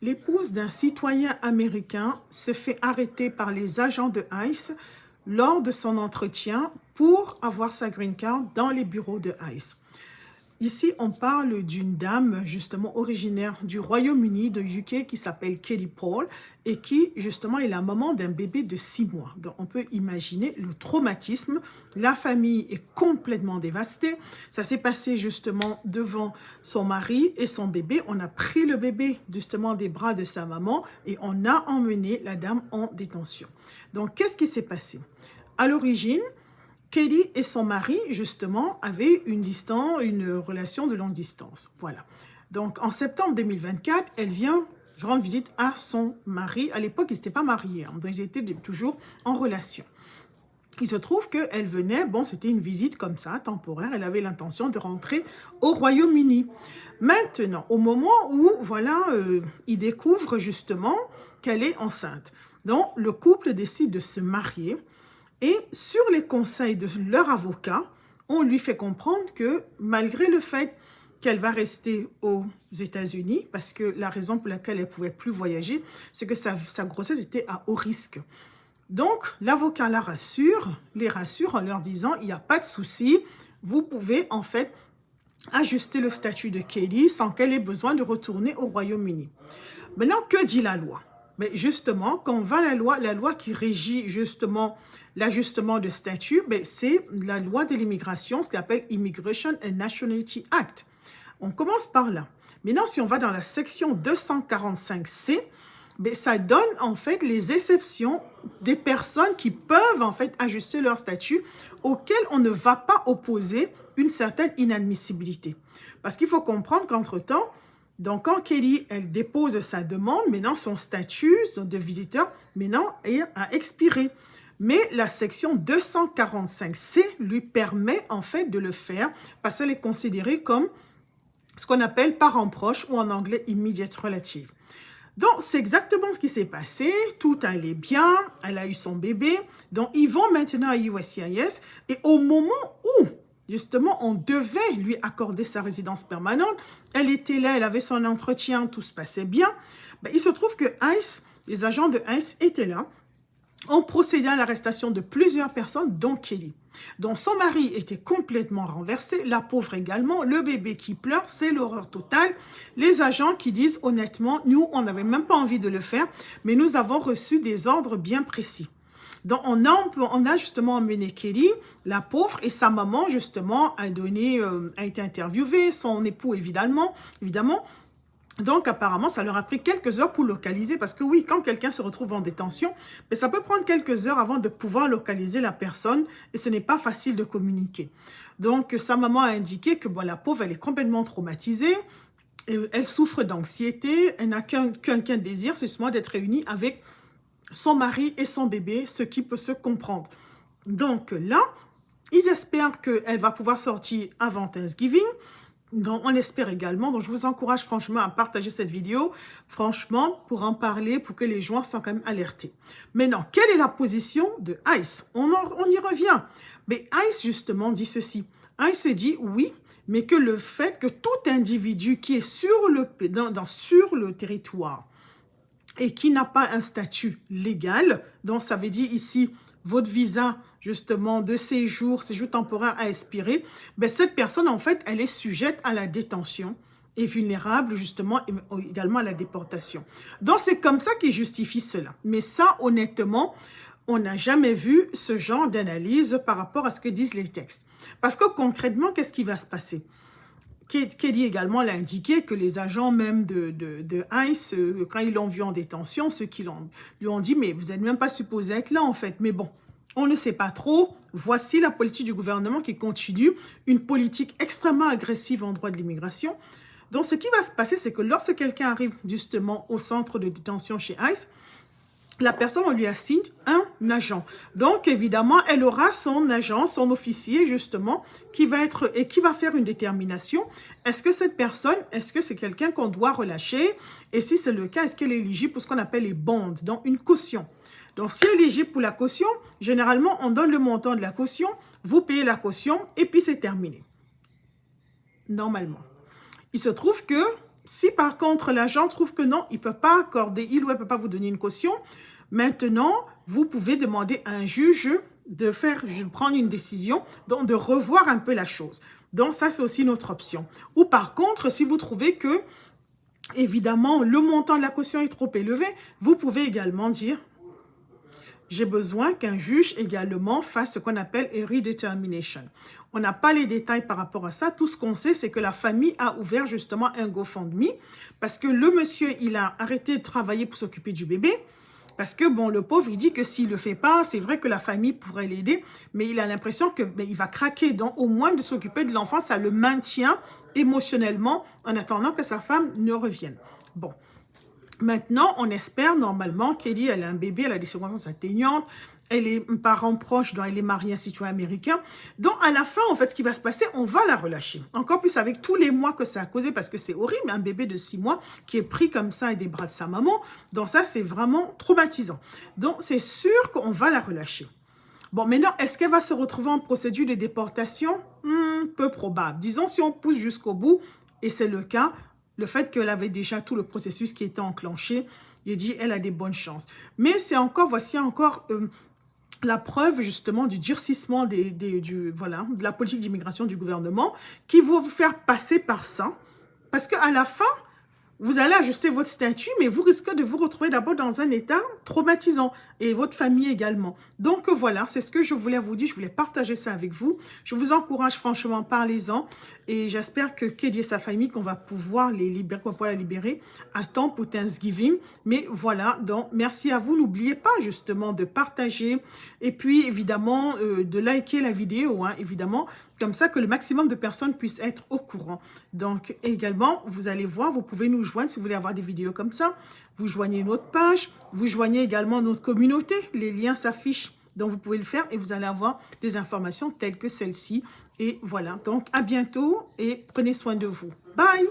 L'épouse d'un citoyen américain se fait arrêter par les agents de ICE lors de son entretien pour avoir sa green card dans les bureaux de ICE. Ici, on parle d'une dame justement originaire du Royaume-Uni, de UK, qui s'appelle Katie Paul et qui justement est la maman d'un bébé de 6 mois. Donc, on peut imaginer le traumatisme. La famille est complètement dévastée. Ça s'est passé justement devant son mari et son bébé. On a pris le bébé justement des bras de sa maman et on a emmené la dame en détention. Donc, qu'est-ce qui s'est passé? À l'origine, Katie et son mari, justement, avaient une relation de longue distance. Voilà. Donc, en septembre 2024, elle vient rendre visite à son mari. À l'époque, ils n'étaient pas mariés, hein, donc ils étaient toujours en relation. Il se trouve qu'elle venait, bon, c'était une visite comme ça, temporaire, elle avait l'intention de rentrer au Royaume-Uni. Maintenant, au moment où, voilà, il découvre justement qu'elle est enceinte. Donc, le couple décide de se marier. Et sur les conseils de leur avocat, on lui fait comprendre que malgré le fait qu'elle va rester aux États-Unis, parce que la raison pour laquelle elle ne pouvait plus voyager, c'est que sa grossesse était à haut risque. Donc, l'avocat les rassure en leur disant, il n'y a pas de souci, vous pouvez en fait ajuster le statut de Katie sans qu'elle ait besoin de retourner au Royaume-Uni. Maintenant, que dit la loi? Mais justement, quand on va à la loi qui régit justement l'ajustement de statut, c'est la loi de l'immigration, ce qu'on appelle Immigration and Nationality Act. On commence par là. Maintenant, si on va dans la section 245C, ça donne en fait les exceptions des personnes qui peuvent en fait ajuster leur statut auxquelles on ne va pas opposer une certaine inadmissibilité. Parce qu'il faut comprendre qu'entre-temps, donc, quand Katie, elle dépose sa demande, maintenant, son statut de visiteur, maintenant, a expiré. Mais la section 245C lui permet, en fait, de le faire parce qu'elle est considérée comme ce qu'on appelle parent proche ou en anglais immediate relative. Donc, c'est exactement ce qui s'est passé. Tout allait bien. Elle a eu son bébé. Donc, ils vont maintenant à USCIS. Et au moment où justement, on devait lui accorder sa résidence permanente. Elle était là, elle avait son entretien, tout se passait bien. Il se trouve que ICE, les agents de ICE étaient là, ont procédé à l'arrestation de plusieurs personnes, dont Katie. Donc, son mari était complètement renversé, la pauvre également, le bébé qui pleure, c'est l'horreur totale. Les agents qui disent honnêtement, nous, on n'avait même pas envie de le faire, mais nous avons reçu des ordres bien précis. Donc, on a justement emmené Katie, la pauvre, et sa maman, justement, a été interviewée, son époux, évidemment. Donc, apparemment, ça leur a pris quelques heures pour localiser, parce que oui, quand quelqu'un se retrouve en détention, ça peut prendre quelques heures avant de pouvoir localiser la personne, et ce n'est pas facile de communiquer. Donc, sa maman a indiqué que la pauvre, elle est complètement traumatisée, elle souffre d'anxiété, elle n'a qu'un désir, c'est justement d'être réunie avec son mari et son bébé, ce qui peut se comprendre. Donc là, ils espèrent qu'elle va pouvoir sortir avant Thanksgiving. Donc, on l'espère également. Donc, je vous encourage franchement à partager cette vidéo, franchement, pour en parler, pour que les gens soient quand même alertés. Maintenant, quelle est la position de ICE? On y revient. Mais ICE, justement, dit ceci. ICE dit oui, mais que le fait que tout individu qui est sur le territoire et qui n'a pas un statut légal, donc ça veut dire ici, votre visa, justement, de séjour temporaire a expiré, cette personne, en fait, elle est sujette à la détention et vulnérable, justement, également à la déportation. Donc, c'est comme ça qu'il justifie cela. Mais ça, honnêtement, on n'a jamais vu ce genre d'analyse par rapport à ce que disent les textes. Parce que concrètement, qu'est-ce qui va se passer? Katie également l'a indiqué que les agents même de ICE, quand ils l'ont vu en détention, ceux qui lui ont dit « mais vous n'êtes même pas supposé être là en fait ». Mais bon, on ne sait pas trop. Voici la politique du gouvernement qui continue, une politique extrêmement agressive en droit de l'immigration. Donc ce qui va se passer, c'est que lorsque quelqu'un arrive justement au centre de détention chez ICE, la personne, on lui assigne un agent. Donc, évidemment, elle aura son agent, son officier, justement, qui va faire une détermination. Est-ce que cette personne, est-ce que c'est quelqu'un qu'on doit relâcher? Et si c'est le cas, est-ce qu'elle est éligible pour ce qu'on appelle les bonds, donc une caution? Donc, si elle est éligible pour la caution, généralement, on donne le montant de la caution, vous payez la caution, et puis c'est terminé. Normalement. Il se trouve que Si par contre l'agent trouve que non, il ne peut pas accorder, il ou elle ne peut pas vous donner une caution, maintenant, vous pouvez demander à un juge de prendre une décision, donc de revoir un peu la chose. Donc ça, c'est aussi notre option. Ou par contre, si vous trouvez que, évidemment, le montant de la caution est trop élevé, vous pouvez également dire: j'ai besoin qu'un juge également fasse ce qu'on appelle a redetermination. On n'a pas les détails par rapport à ça. Tout ce qu'on sait, c'est que la famille a ouvert justement un GoFundMe parce que le monsieur, il a arrêté de travailler pour s'occuper du bébé. Parce que, bon, le pauvre, il dit que s'il ne le fait pas, c'est vrai que la famille pourrait l'aider, mais il a l'impression que il va craquer. Donc, au moins de s'occuper de l'enfant, ça le maintient émotionnellement en attendant que sa femme ne revienne. Bon. Maintenant, on espère normalement qu'Eddie, elle a un bébé, elle a des circonstances atteignantes, elle est un parent proche, donc elle est mariée à un citoyen américain. Donc, à la fin, en fait, ce qui va se passer, on va la relâcher. Encore plus avec tous les mois que ça a causé, parce que c'est horrible, un bébé de 6 mois qui est pris comme ça et des bras de sa maman. Donc, ça, c'est vraiment traumatisant. Donc, c'est sûr qu'on va la relâcher. Bon, maintenant, est-ce qu'elle va se retrouver en procédure de déportation? Peu probable. Disons, si on pousse jusqu'au bout, et c'est le cas, le fait qu'elle avait déjà tout le processus qui était enclenché, il dit elle a des bonnes chances. Mais c'est encore, voici encore la preuve justement du durcissement de la politique d'immigration du gouvernement qui va vous faire passer par ça. Parce qu'à la fin, vous allez ajuster votre statut, mais vous risquez de vous retrouver d'abord dans un état traumatisant et votre famille également. Donc voilà, c'est ce que je voulais vous dire. Je voulais partager ça avec vous. Je vous encourage franchement, parlez-en. Et j'espère que Keddy et sa famille, qu'on va pouvoir les libérer, qu'on va pouvoir la libérer à temps pour Thanksgiving. Mais voilà, donc merci à vous. N'oubliez pas justement de partager et puis évidemment de liker la vidéo, hein, évidemment, comme ça que le maximum de personnes puissent être au courant. Donc également, vous allez voir, vous pouvez nous joindre si vous voulez avoir des vidéos comme ça. Vous joignez notre page, vous joignez également notre communauté. Les liens s'affichent, donc vous pouvez le faire et vous allez avoir des informations telles que celle-ci. Et voilà, donc à bientôt et prenez soin de vous. Bye!